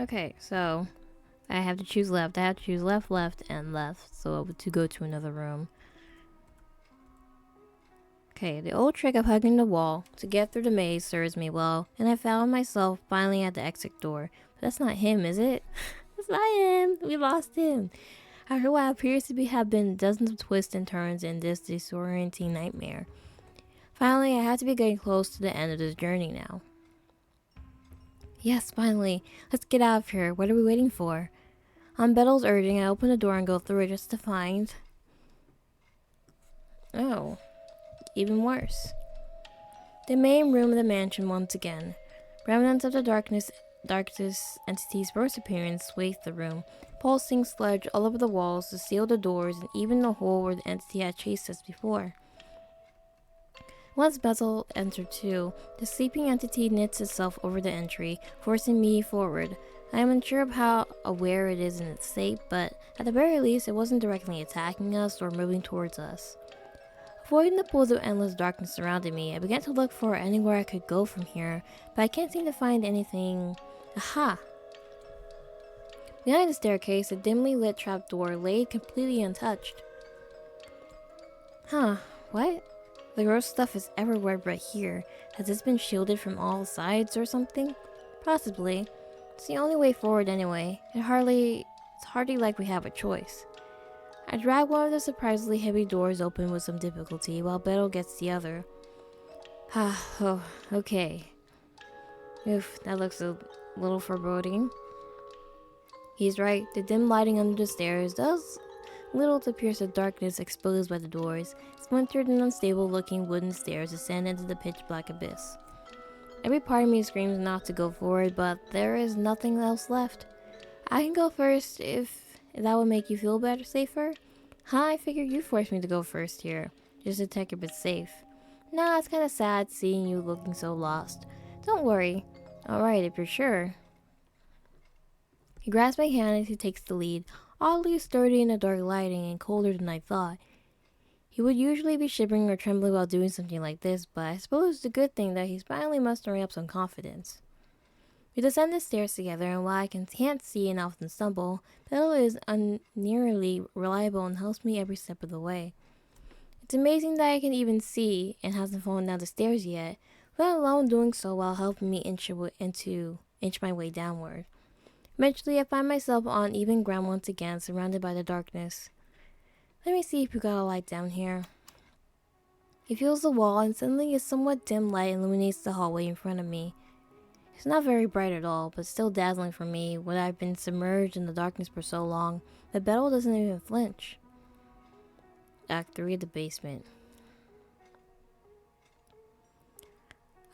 Okay, so I have to choose left. I have to choose left, left, and left. So to go to another room. Okay, the old trick of hugging the wall to get through the maze serves me well, and I found myself finally at the exit door. But that's not him, is it? That's not him. We lost him. After what appears to have been dozens of twists and turns in this disorienting nightmare. Finally, I have to be getting close to the end of this journey now. Yes, finally. Let's get out of here. What are we waiting for? On Bettel's urging, I open the door and go through it just to find... Oh, even worse. The main room of the mansion once again. Remnants of the darkness entity's first appearance swathed the room, pulsing sludge all over the walls, the seal the doors, and even the hole where the entity had chased us before. Once Bettel entered too, the sleeping entity knits itself over the entry, forcing me forward. I am unsure of how aware it is in its state, but at the very least it wasn't directly attacking us or moving towards us. Avoiding the pools of endless darkness surrounding me, I began to look for anywhere I could go from here, but I can't seem to find anything. Aha! Behind the staircase, a dimly lit trapdoor lay completely untouched. Huh, what? The gross stuff is everywhere but here. Has this been shielded from all sides or something? Possibly. It's the only way forward anyway. It's hardly like we have a choice. I drag one of the surprisingly heavy doors open with some difficulty while Bettel gets the other. Oh, okay. Oof, that looks a little foreboding. He's right, the dim lighting under the stairs does little to pierce the darkness exposed by the doors. Splintered and unstable looking wooden stairs descend into the pitch black abyss. Every part of me screams not to go forward, but there is nothing else left. I can go first if that would make you feel better, safer. I figured you forced me to go first here, just to check if it's safe. Nah, it's kinda sad seeing you looking so lost. Don't worry. Alright, if you're sure. He grabs my hand as he takes the lead, oddly sturdy in the dark lighting and colder than I thought. He would usually be shivering or trembling while doing something like this, but I suppose it's a good thing that he's finally mustering up some confidence. We descend the stairs together, and while I can't see and often stumble, Bettel is nearly reliable and helps me every step of the way. It's amazing that I can even see and hasn't fallen down the stairs yet, let alone doing so while helping me inch my way downward. Eventually, I find myself on even ground once again, surrounded by the darkness. Let me see if we got a light down here. He feels the wall, and suddenly a somewhat dim light illuminates the hallway in front of me. It's not very bright at all, but still dazzling for me when I've been submerged in the darkness for so long that Bettel doesn't even flinch. Act 3 of the basement.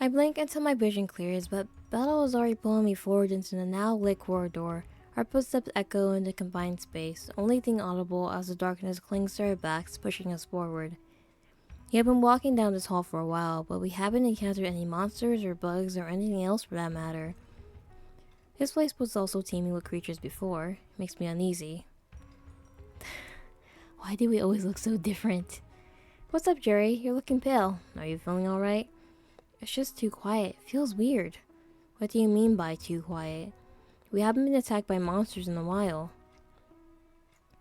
I blink until my vision clears, but Bettel is already pulling me forward into the now lit corridor. Our footsteps echo in the confined space, only thing audible as the darkness clings to our backs, pushing us forward. We have been walking down this hall for a while, but we haven't encountered any monsters or bugs or anything else for that matter. This place was also teeming with creatures before. It makes me uneasy. Why do we always look so different? What's up, Jerry? You're looking pale. Are you feeling alright? It's just too quiet. It feels weird. What do you mean by too quiet? We haven't been attacked by monsters in a while.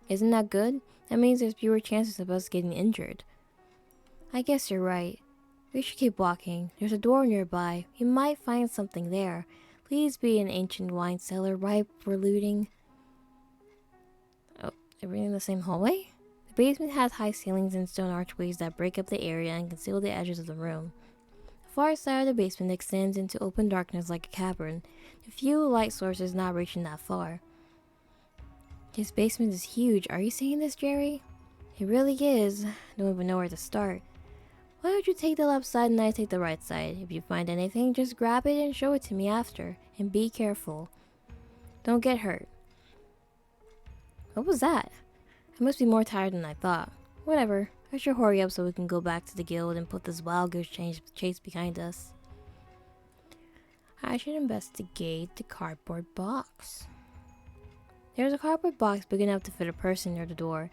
Isn't that good? That means there's fewer chances of us getting injured. I guess you're right. We should keep walking. There's a door nearby. We might find something there. Please be an ancient wine cellar ripe for looting. Oh, are we in the same hallway? The basement has high ceilings and stone archways that break up the area and conceal the edges of the room. The far side of the basement extends into open darkness like a cavern, the few light sources not reaching that far. This basement is huge. Are you seeing this, Jerry? It really is. I don't even know where to start. Why don't you take the left side and I take the right side? If you find anything, just grab it and show it to me after. And be careful. Don't get hurt. What was that? I must be more tired than I thought. Whatever. I should hurry up so we can go back to the guild and put this wild goose chase behind us. I should investigate the cardboard box. There's a cardboard box big enough to fit a person near the door.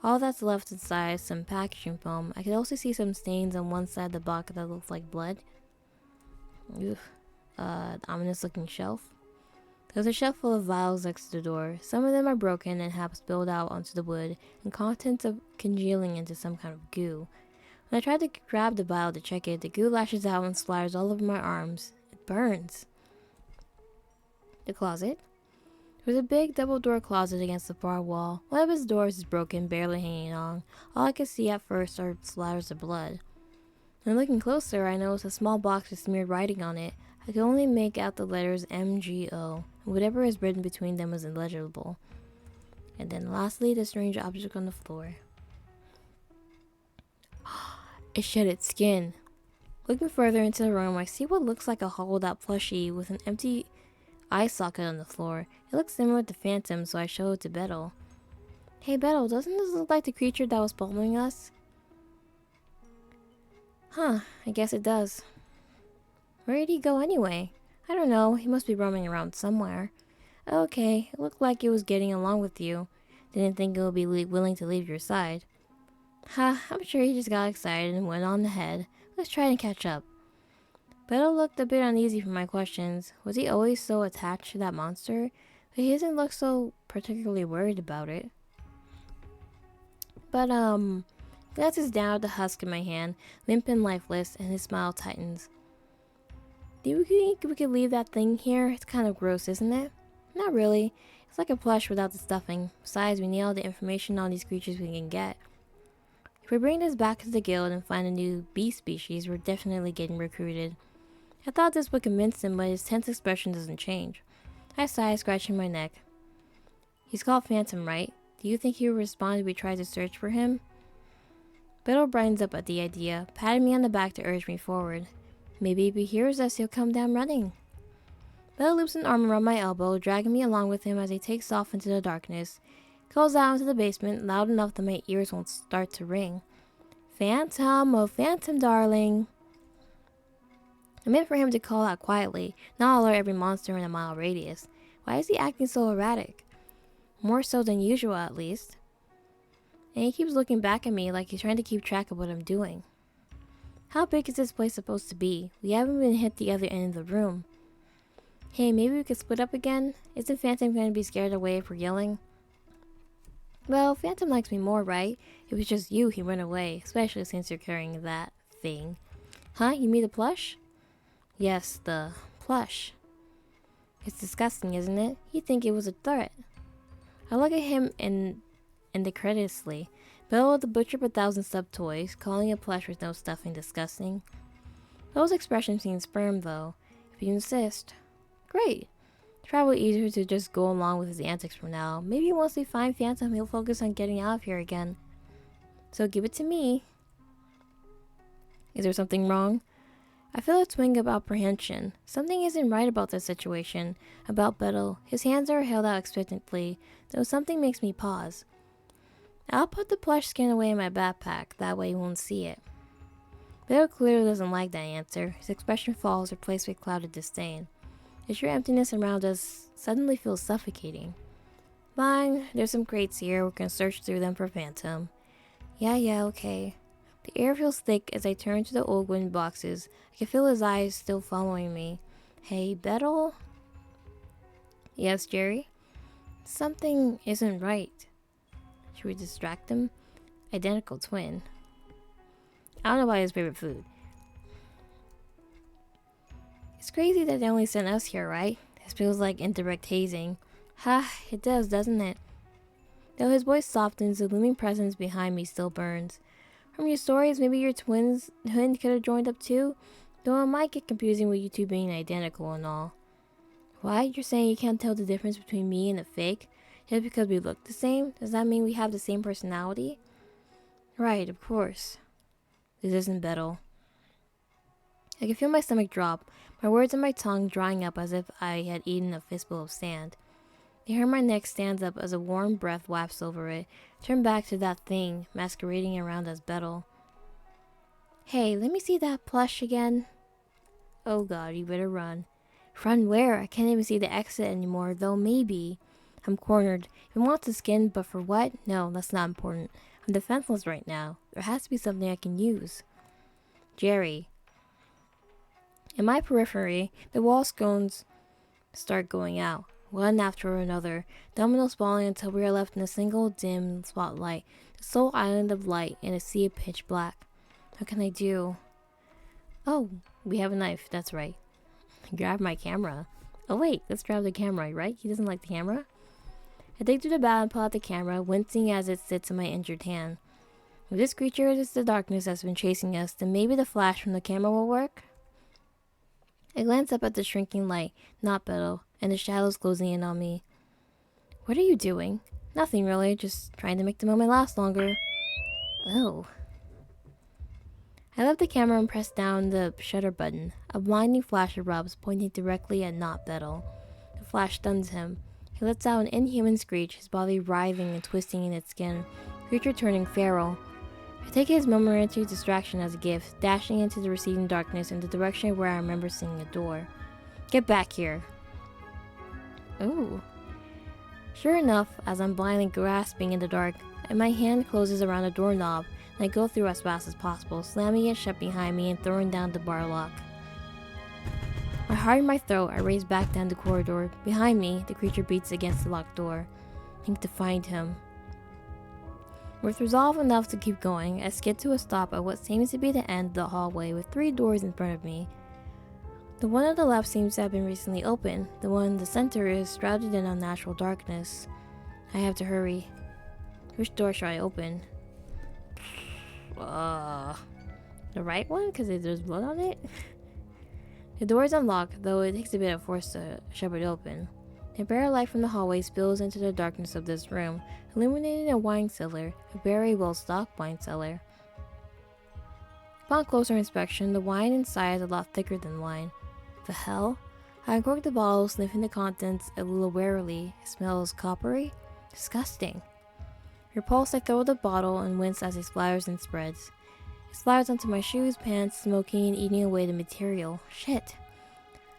All that's left inside is some packaging foam. I could also see some stains on one side of the box that looks like blood. Oof. The ominous looking shelf. There's a shelf full of vials next to the door. Some of them are broken and have spilled out onto the wood, and contents of congealing into some kind of goo. When I try to grab the vial to check it, the goo lashes out and splatters all over my arms. It burns. The closet. There's a big double-door closet against the far wall. One of its doors is broken, barely hanging on. All I could see at first are splatters of blood. When looking closer, I noticed a small box with smeared writing on it. I could only make out the letters MGO. Whatever is written between them was illegible. And then lastly, the strange object on the floor. It shed its skin. Looking further into the room, I see what looks like a hollowed out plushie with an empty eye socket on the floor. It looks similar to Phantom, so I show it to Bettel. Hey Bettel, doesn't this look like the creature that was following us? Huh, I guess it does. Where did he go anyway? I don't know, he must be roaming around somewhere. Okay, it looked like it was getting along with you. Didn't think it would be willing to leave your side. Ha, I'm sure he just got excited and went on ahead. Let's try and catch up. Bettel looked a bit uneasy for my questions. Was he always so attached to that monster? But he doesn't look so particularly worried about it. But, glances down at the husk in my hand, limp and lifeless, and his smile tightens. Do you think we could leave that thing here? It's kind of gross, isn't it? Not really. It's like a plush without the stuffing. Besides, we need all the information on these creatures we can get. If we bring this back to the guild and find a new bee species, we're definitely getting recruited. I thought this would convince him, but his tense expression doesn't change. I sigh, scratching my neck. He's called Phantom, right? Do you think he will respond if we try to search for him? Bettel brightens up at the idea, patting me on the back to urge me forward. Maybe if he hears us, he'll come down running. Bettel loops an arm around my elbow, dragging me along with him as he takes off into the darkness. He calls out into the basement, loud enough that my ears won't start to ring. Phantom, oh Phantom darling. I meant for him to call out quietly, not alert every monster in a mile radius. Why is he acting so erratic? More so than usual, at least. And he keeps looking back at me like he's trying to keep track of what I'm doing. How big is this place supposed to be? We haven't even hit the other end of the room. Hey, maybe we could split up again? Isn't Phantom going to be scared away if we're yelling? Well, Phantom likes me more, right? If it was just you, he'd run away, especially since you're carrying that thing. Huh? You mean the plush? Yes, the plush. It's disgusting, isn't it? You'd think it was a threat. I look at him incredulously. Bill the Butcher of 1,000 sub toys, calling a plush with no stuffing disgusting. Bill's expression seems firm, though. If you insist. Great. It's probably easier to just go along with his antics for now. Maybe once we find Phantom, he'll focus on getting out of here again. So give it to me. Is there something wrong? I feel a twinge of apprehension. Something isn't right about this situation. About Bettel. His hands are held out expectantly, though something makes me pause. I'll put the plush skin away in my backpack, that way you won't see it. Bettel clearly doesn't like that answer. His expression falls, replaced with clouded disdain. The sheer emptiness around us suddenly feels suffocating. Fine, there's some crates here, we can search through them for Phantom. Yeah, okay. The air feels thick as I turn to the old wooden boxes. I can feel his eyes still following me. Hey, Bettel? Yes, Jerry? Something isn't right. Should we distract him? Identical twin. I don't know about his favorite food. It's crazy that they only sent us here, right? This feels like indirect hazing. Ha, it does, doesn't it? Though his voice softens, the looming presence behind me still burns. From your stories, maybe your twin could have joined up too? Though it might get confusing with you two being identical and all. What? You're saying you can't tell the difference between me and a fake? Just because we look the same? Does that mean we have the same personality? Right, of course. This isn't Bettel. I can feel my stomach drop, my words and my tongue drying up as if I had eaten a fistful of sand. The hair on my neck stands up as a warm breath wafts over it, turned back to that thing, masquerading around as Bettel. Hey, let me see that plush again. Oh god, you better run. Run where? I can't even see the exit anymore, though maybe. I'm cornered. If it wants the skin, but for what? No, that's not important. I'm defenseless right now. There has to be something I can use. Jerry. In my periphery, the wall scones start going out. one after another, dominoes falling until we are left in a single dim spotlight, the sole island of light in a sea of pitch black. What can I do? Oh, we have a knife, that's right. Grab my camera. Oh wait, let's grab the camera, right? He doesn't like the camera? I dig through the bag and pull out the camera, wincing as it sits in my injured hand. If this creature is the darkness that's been chasing us, then maybe the flash from the camera will work? I glance up at the shrinking light, not Bettel, and the shadows closing in on me. What are you doing? Nothing really, just trying to make the moment last longer. Oh. I left the camera and pressed down the shutter button. A blinding flash erupts, pointing directly at not Bettel. The flash stuns him. He lets out an inhuman screech, his body writhing and twisting in its skin, the creature turning feral. I take his momentary distraction as a gift, dashing into the receding darkness in the direction where I remember seeing a door. Get back here. Ooh. Sure enough, as I'm blindly grasping in the dark, and my hand closes around the doorknob, and I go through as fast as possible, slamming it shut behind me and throwing down the bar lock. My heart in my throat, I race back down the corridor. Behind me, the creature beats against the locked door. I think to find him. With resolve enough to keep going, I skid to a stop at what seems to be the end of the hallway with 3 doors in front of me. The one on the left seems to have been recently opened. The one in the center is shrouded in unnatural darkness. I have to hurry. Which door should I open? The right one? Because there's blood on it? The door is unlocked, though it takes a bit of force to shove it open. The bare light from the hallway spills into the darkness of this room, illuminating a wine cellar, a very well-stocked wine cellar. Upon closer inspection, the wine inside is a lot thicker than wine. The hell? I uncork the bottle, sniffing the contents a little warily. It smells coppery? Disgusting. Repulsed, I throw the bottle and wince as it splatters and spreads. It splatters onto my shoes, pants, smoking and eating away the material. Shit.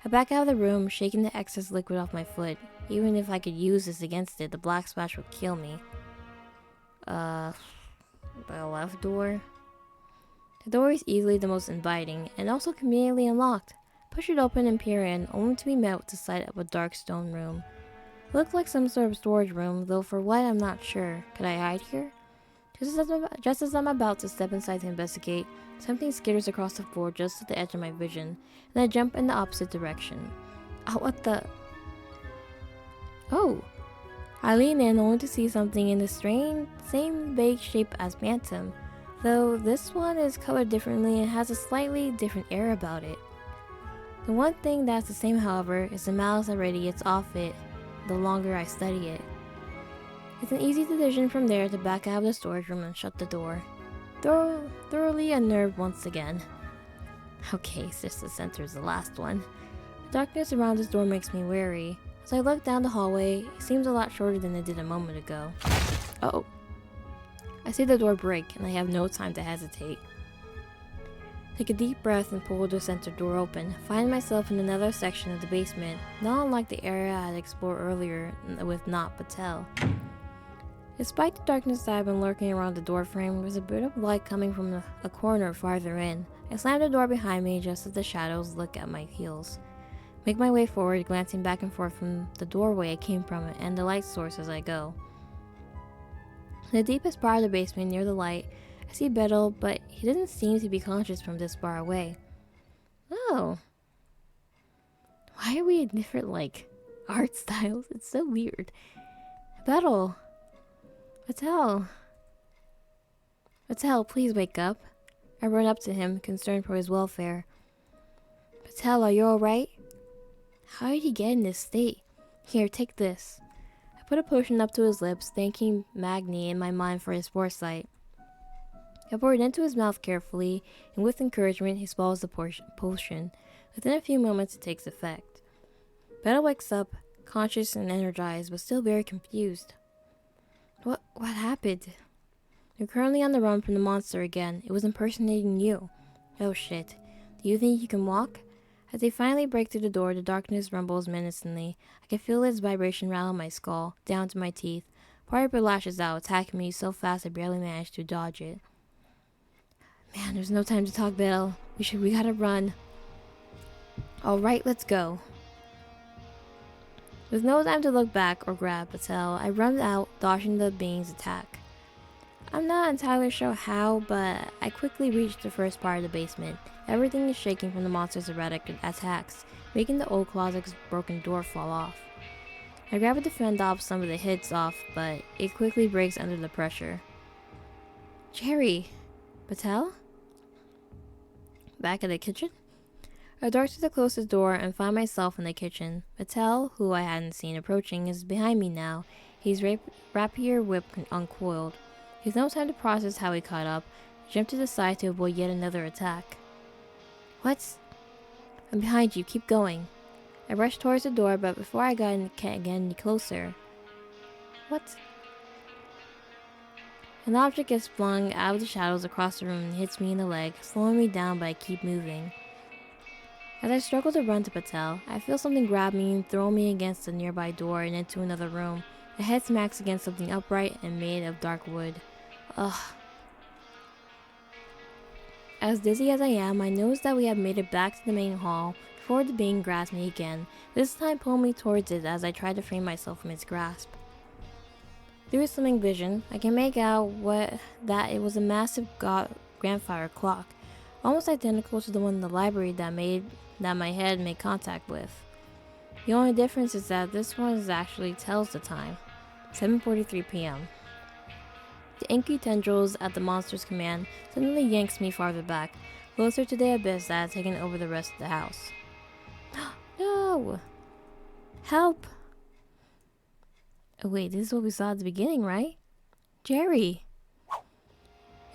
I back out of the room, shaking the excess liquid off my foot. Even if I could use this against it, the black splash would kill me. The left door? The door is easily the most inviting, and also conveniently unlocked. Push it open and peer in, only to be met with the sight of a dark stone room. It looked like some sort of storage room, though for what I'm not sure. Could I hide here? Just as I'm about to step inside to investigate, something skitters across the floor just at the edge of my vision, and I jump in the opposite direction. Oh, what the? Oh! I lean in only to see something in the strange, same vague shape as Phantom, though this one is colored differently and has a slightly different air about it. The one thing that's the same, however, is the malice that radiates off it the longer I study it. It's an easy decision from there to back out of the storage room and shut the door. Thoroughly unnerved once again. Okay, Sister Center is the last one. The darkness around this door makes me wary. As I look down the hallway, it seems a lot shorter than it did a moment ago. Oh. I see the door break, and I have no time to hesitate. Take a deep breath and pull the center door open. Find myself in another section of the basement, not unlike the area I had explored earlier with not Bettel. Despite the darkness that I've been lurking around the doorframe, there's a bit of light coming from a corner farther in. I slam the door behind me just as the shadows look at my heels. Make my way forward, glancing back and forth from the doorway I came from and the light source as I go. In the deepest part of the basement near the light, I see Bettel, but he doesn't seem to be conscious from this far away. Oh. Why are we in different, art styles? It's so weird. Bettel. Bettel, please wake up. I run up to him, concerned for his welfare. Bettel, are you alright? How did he get in this state? Here, take this. I put a potion up to his lips, thanking Magni in my mind for his foresight. I pour it into his mouth carefully, and with encouragement, he swallows the potion. Within a few moments, it takes effect. Bettel wakes up, conscious and energized, but still very confused. What happened? You're currently on the run from the monster again. It was impersonating you. Oh shit. Do you think you can walk? As they finally break through the door, the darkness rumbles menacingly. I can feel its vibration rattle my skull, down to my teeth. Part of it lashes out, attacking me so fast I barely managed to dodge it. Man, there's no time to talk, Bettel. We gotta run. Alright, let's go. With no time to look back or grab Bettel, I run out, dodging the being's attack. I'm not entirely sure how, but I quickly reach the first part of the basement. Everything is shaking from the monster's erratic attacks, making the old closet's broken door fall off. I grab it to fend off some of the hits off, but it quickly breaks under the pressure. Jerry! Bettel? Back at the kitchen? I dart to the closest door and find myself in the kitchen. Bettel, who I hadn't seen approaching, is behind me now, his rapier whip uncoiled. He has no time to process how he caught up. I jump to the side to avoid yet another attack. What? I'm behind you, keep going. I rush towards the door, but before I can't get any closer. What? An object gets flung out of the shadows across the room and hits me in the leg, slowing me down, but I keep moving. As I struggle to run to Bettel, I feel something grab me and throw me against a nearby door and into another room. My head smacks against something upright and made of dark wood. Ugh. As dizzy as I am, I notice that we have made it back to the main hall before the being grabs me again, this time pulling me towards it as I try to free myself from its grasp. Through its slimming vision, I can make out that it was a massive grandfather clock, almost identical to the one in the library that my head made contact with. The only difference is that this one actually tells the time, 7:43 p.m. The inky tendrils at the monster's command suddenly yanks me farther back, closer to the abyss that had taken over the rest of the house. No! Help! Oh wait, this is what we saw at the beginning, right? Jerry!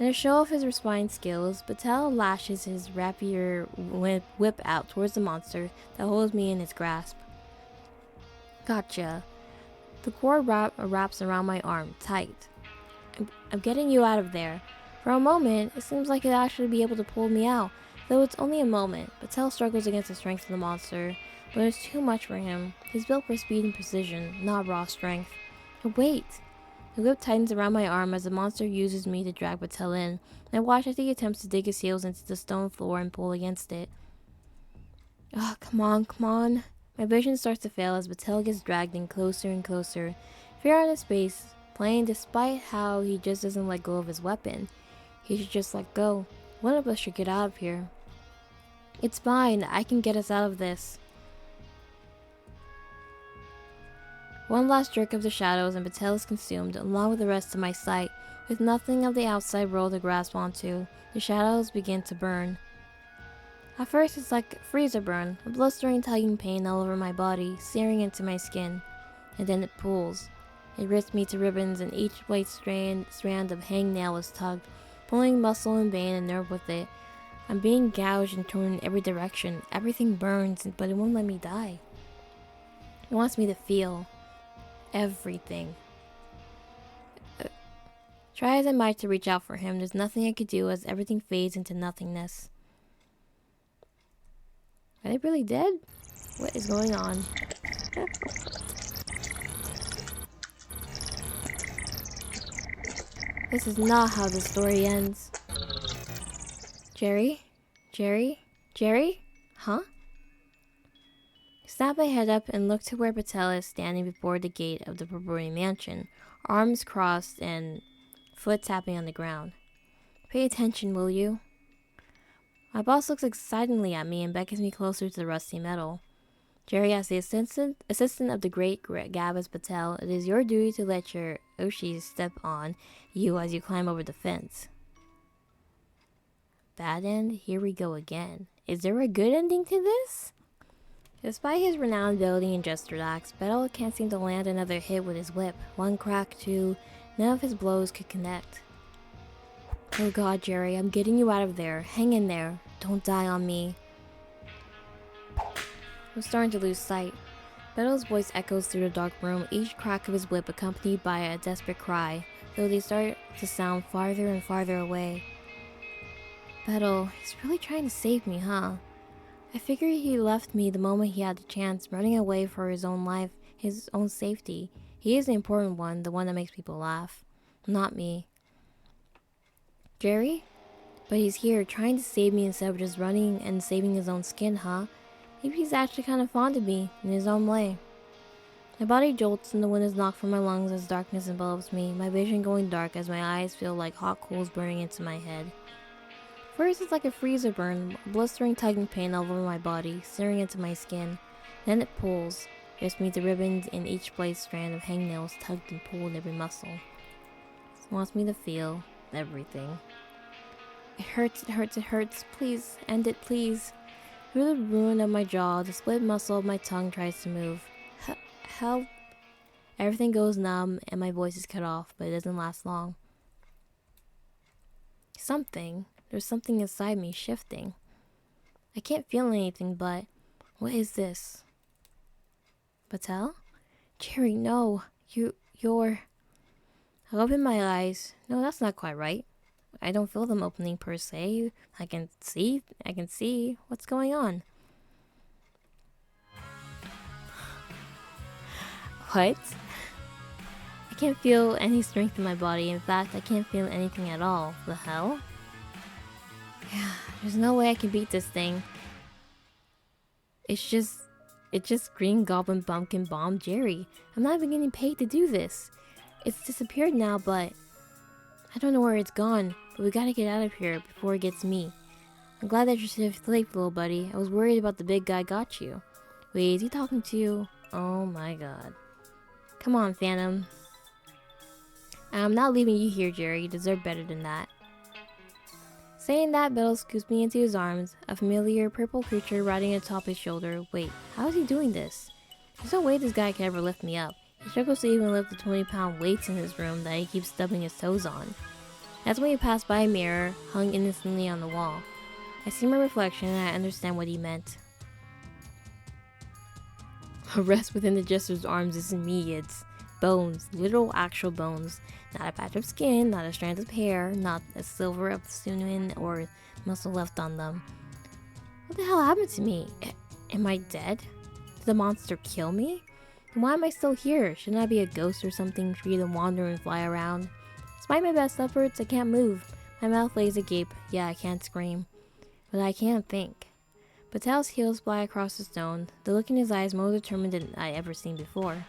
In a show of his refined skills, Bettel lashes his rapier whip out towards the monster that holds me in its grasp. Gotcha. The cord wraps around my arm, tight. I'm getting you out of there. For a moment, it seems like he'd actually be able to pull me out, though it's only a moment. Bettel struggles against the strength of the monster, but it's too much for him. He's built for speed and precision, not raw strength. But wait! The whip tightens around my arm as the monster uses me to drag Bettel in, and I watch as he attempts to dig his heels into the stone floor and pull against it. Oh, come on. My vision starts to fail as Bettel gets dragged in closer and closer. Fear on his face, plain despite how he just doesn't let go of his weapon. He should just let go. One of us should get out of here. It's fine, I can get us out of this. One last jerk of the shadows and Bettel is consumed, along with the rest of my sight. With nothing of the outside world to grasp onto, the shadows begin to burn. At first it's like a freezer burn, a blistering tugging pain all over my body, searing into my skin. And then it pulls. It rips me to ribbons, and each white strand of hangnail is tugged, pulling muscle and vein and nerve with it. I'm being gouged and torn in every direction. Everything burns, but it won't let me die. It wants me to feel everything. Try as I might to reach out for him, there's nothing I could do as everything fades into nothingness. Are they really dead? What is going on? This is not how the story ends. Jerry? Huh? I snap my head up and look to where Bettel is standing before the gate of the Purpurine mansion, arms crossed and foot tapping on the ground. Pay attention, will you? My boss looks excitedly at me and beckons me closer to the rusty metal. Jerry, as the assistant of the great Gabas Bettel, it is your duty to let your Oshis step on you as you climb over the fence. Bad end? Here we go again. Is there a good ending to this? Despite his renowned ability in Jester acts, Bettel can't seem to land another hit with his whip. One crack, two, none of his blows could connect. Oh god, Jerry, I'm getting you out of there. Hang in there. Don't die on me. I'm starting to lose sight. Bettel's voice echoes through the dark room, each crack of his whip accompanied by a desperate cry, though they start to sound farther and farther away. Bettel, he's really trying to save me, huh? I figured he left me the moment he had the chance, running away for his own life, his own safety. He is the important one, the one that makes people laugh. Not me. Jerry? But he's here, trying to save me instead of just running and saving his own skin, huh? Maybe he's actually kind of fond of me, in his own way. My body jolts and the wind is knocked from my lungs as darkness envelops me, my vision going dark as my eyes feel like hot coals burning into my head. First it's like a freezer burn, a blistering tugging pain all over my body, searing into my skin. Then it pulls. Gives me the ribbons in each blade strand of hangnails tugged and pulled every muscle. It wants me to feel everything. It hurts, it hurts, it hurts. Please, end it, please. Through the ruin of my jaw, the split muscle of my tongue tries to move. Help. Everything goes numb and my voice is cut off, but it doesn't last long. There's something inside me shifting. I can't feel anything, but what is this? Bettel? Jerry, no. You're... I open my eyes. No, that's not quite right. I don't feel them opening per se. I can see. What's going on? What? I can't feel any strength in my body. In fact, I can't feel anything at all. The hell? Yeah, there's no way I can beat this thing. It's just Green Goblin Bumpkin Bomb Jerry. I'm not even getting paid to do this. It's disappeared now, but I don't know where it's gone. But we gotta get out of here before it gets me. I'm glad that you're safe, little buddy. I was worried about the big guy got you. Wait, is he talking to you? Oh my god. Come on, Phantom. I'm not leaving you here, Jerry. You deserve better than that. Saying that, Bettel scoops me into his arms, a familiar purple creature riding atop his shoulder. Wait, how is he doing this? There's no way this guy can ever lift me up. He struggles to even lift the 20-pound weights in his room that he keeps stubbing his toes on. That's when he passed by a mirror, hung innocently on the wall. I see my reflection and I understand what he meant. A rest within the Jester's arms isn't me, it's bones, literal actual bones. Not a patch of skin, not a strand of hair, not a silver of sinew or muscle left on them. What the hell happened to me? Am I dead? Did the monster kill me? Then why am I still here? Shouldn't I be a ghost or something free to wander and fly around? Despite my best efforts, I can't move. My mouth lays agape. Yeah, I can't scream. But I can't think. Bettel's heels fly across the stone, the look in his eyes more determined than I ever seen before.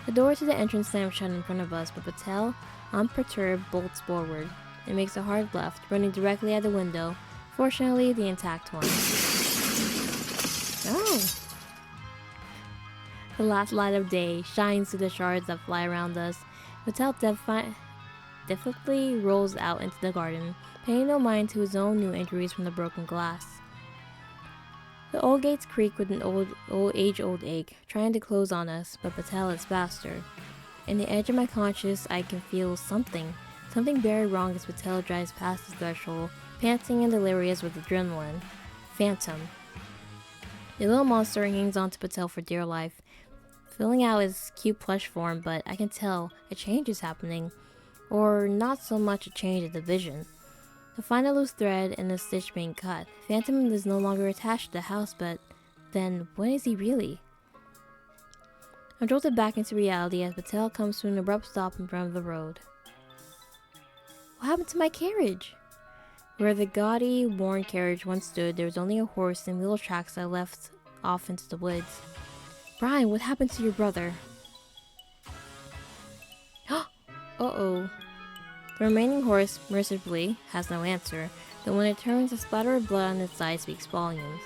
The door to the entrance slams shut in front of us, but Bettel, unperturbed, bolts forward. It makes a hard left, running directly at the window, fortunately the intact one. Oh! The last light of day shines through the shards that fly around us. Bettel defiantly rolls out into the garden, paying no mind to his own new injuries from the broken glass. The old gates creak with an age-old ache, trying to close on us, but Bettel is faster. In the edge of my conscience, I can feel something very wrong as Bettel drives past the threshold, panting and delirious with adrenaline. Phantom. The little monster hangs on to Bettel for dear life, filling out his cute plush form, but I can tell a change is happening. Or not so much a change of the vision. To find a loose thread and a stitch being cut, Phantom is no longer attached to the house, but then when is he really? I'm jolted back into reality as Bettel comes to an abrupt stop in front of the road. What happened to my carriage? Where the gaudy, worn carriage once stood, there was only a horse and wheel tracks that left off into the woods. Brian, what happened to your brother? Uh-oh. The remaining horse, mercifully, has no answer, but when it turns, a splatter of blood on its side speaks volumes.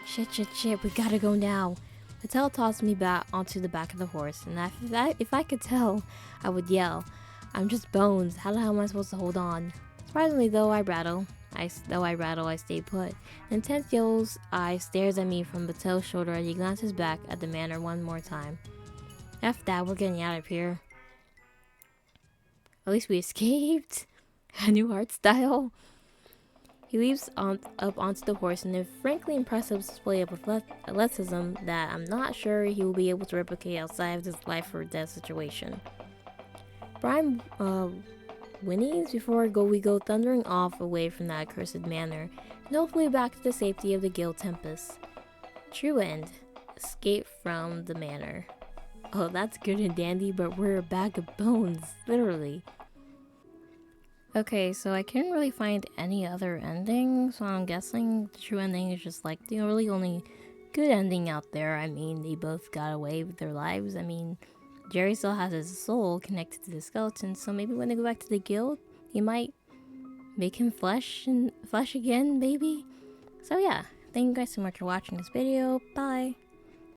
Shit, we gotta go now. Bettel tossed me back onto the back of the horse, and if I could tell, I would yell. I'm just bones, how the hell am I supposed to hold on? Surprisingly though, I rattle, I stay put. An intense yellow's eye stares at me from Bettel's shoulder as he glances back at the manor one more time. F that, we're getting out of here. At least we escaped. A new art style. He leaps up onto the horse in a frankly impressive display of athleticism that I'm not sure he will be able to replicate outside of this life or death situation. Brian whinnies before we go thundering off away from that accursed manor, and hopefully back to the safety of the Guild Tempest. True end. Escape from the manor. Oh, that's good and dandy, but we're a bag of bones, literally. Okay, so I couldn't really find any other ending, so I'm guessing the true ending is just like, really only good ending out there. I mean, they both got away with their lives. I mean, Jerry still has his soul connected to the skeleton, so maybe when they go back to the guild, he might make him flesh again, maybe. So yeah, thank you guys so much for watching this video. Bye.